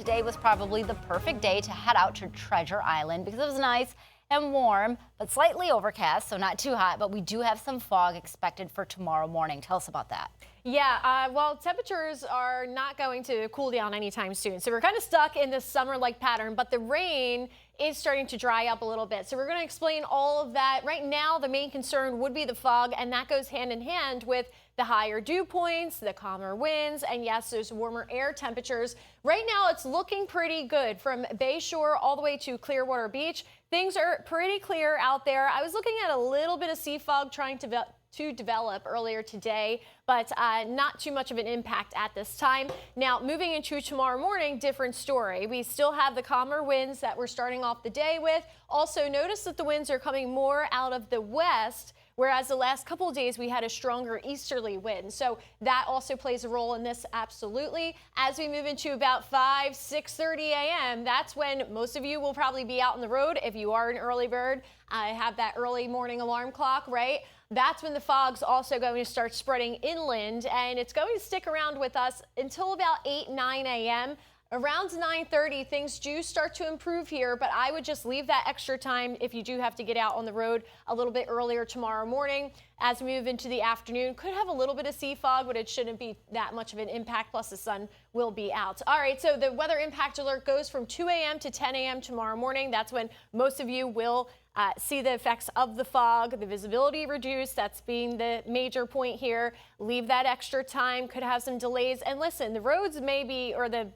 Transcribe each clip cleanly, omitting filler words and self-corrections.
Today was probably the perfect day to head out to Treasure Island because it was nice and warm, but slightly overcast, so not too hot, but we do have some fog expected for tomorrow morning. Tell us about that. Yeah, well, temperatures are not going to cool down anytime soon. So we're kind of stuck in this summer-like pattern, but the rain is starting to dry up a little bit. So we're going to explain all of that. Right now, the main concern would be the fog, and that goes hand in hand with the higher dew points, the calmer winds, and yes, those warmer air temperatures. Right now, it's looking pretty good from Bayshore all the way to Clearwater Beach. Things are pretty clear out there. I was looking at a little bit of sea fog trying to develop earlier today, but not too much of an impact at this time. Now, moving into tomorrow morning, different story. We still have the calmer winds that we're starting off the day with. Also, notice that the winds are coming more out of the west, whereas the last couple of days we had a stronger easterly wind. So that also plays a role in this, absolutely. As we move into about 6:30 a.m., that's when most of you will probably be out on the road. If you are an early bird, have that early morning alarm clock, right? That's when the fog's also going to start spreading inland, and it's going to stick around with us until about 9 a.m. Around 9:30, things do start to improve here, but I would just leave that extra time if you do have to get out on the road a little bit earlier tomorrow morning. As we move into the afternoon, could have a little bit of sea fog, but it shouldn't be that much of an impact, plus the sun will be out. All right, so the weather impact alert goes from 2 a.m. to 10 a.m. tomorrow morning. That's when most of you will see the effects of the fog, the visibility reduced. That's being the major point here. Leave that extra time, could have some delays. And listen, the roads may be, or the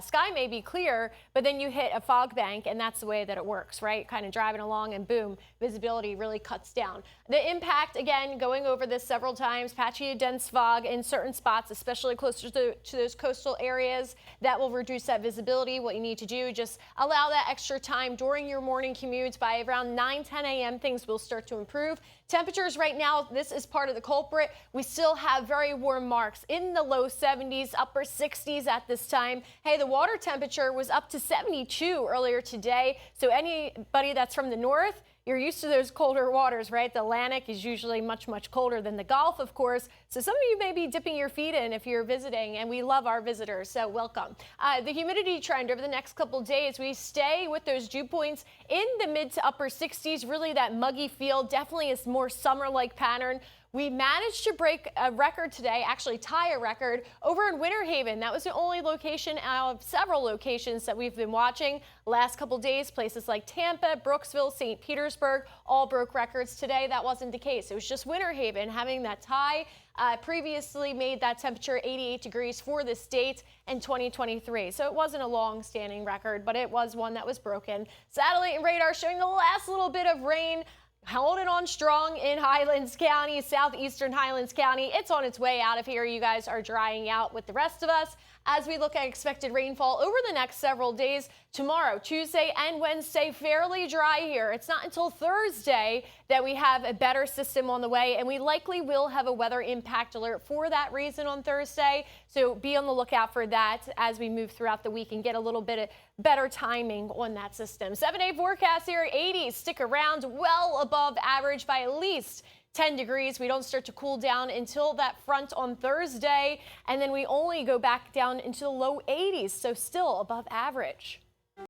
sky may be clear, but then you hit a fog bank, and that's the way that it works, right? Kind of driving along, and boom, visibility really cuts down. The impact, again, going over this several times, patchy to dense fog in certain spots, especially closer to those coastal areas, that will reduce that visibility. What you need to do, just allow that extra time during your morning commutes. By around 10 a.m., things will start to improve. Temperatures right now, this is part of the culprit. We still have very warm marks in the low 70s, upper 60s at this time. Hey, the water temperature was up to 72 earlier today. So anybody that's from the north, you're used to those colder waters, right? The Atlantic is usually much, much colder than the Gulf, of course. So some of you may be dipping your feet in if you're visiting, and we love our visitors, so welcome. The humidity trend over the next couple days, we stay with those dew points in the mid to upper 60s. Really, that muggy feel definitely is more summer-like pattern. We managed to break a record today, actually tie a record over in Winter Haven. That was the only location out of several locations that we've been watching last couple days. Places like Tampa, Brooksville, St. Petersburg all broke records. Today, that wasn't the case. It was just Winter Haven having that tie. Previously made that temperature 88 degrees for the state in 2023. So it wasn't a long-standing record, but it was one that was broken. Satellite and radar showing the last little bit of rain holding on strong in Highlands County, southeastern Highlands County. It's on its way out of here. You guys are drying out with the rest of us as we look at expected rainfall over the next several days. Tomorrow, Tuesday and Wednesday, fairly dry here. It's not until Thursday that we have a better system on the way, and we likely will have a weather impact alert for that reason on Thursday. So be on the lookout for that as we move throughout the week and get a little bit of better timing on that system. 7-day forecast here, 80s stick around well above average by at least 10 degrees. We don't start to cool down until that front on Thursday, and then we only go back down into the low 80s, so still above average.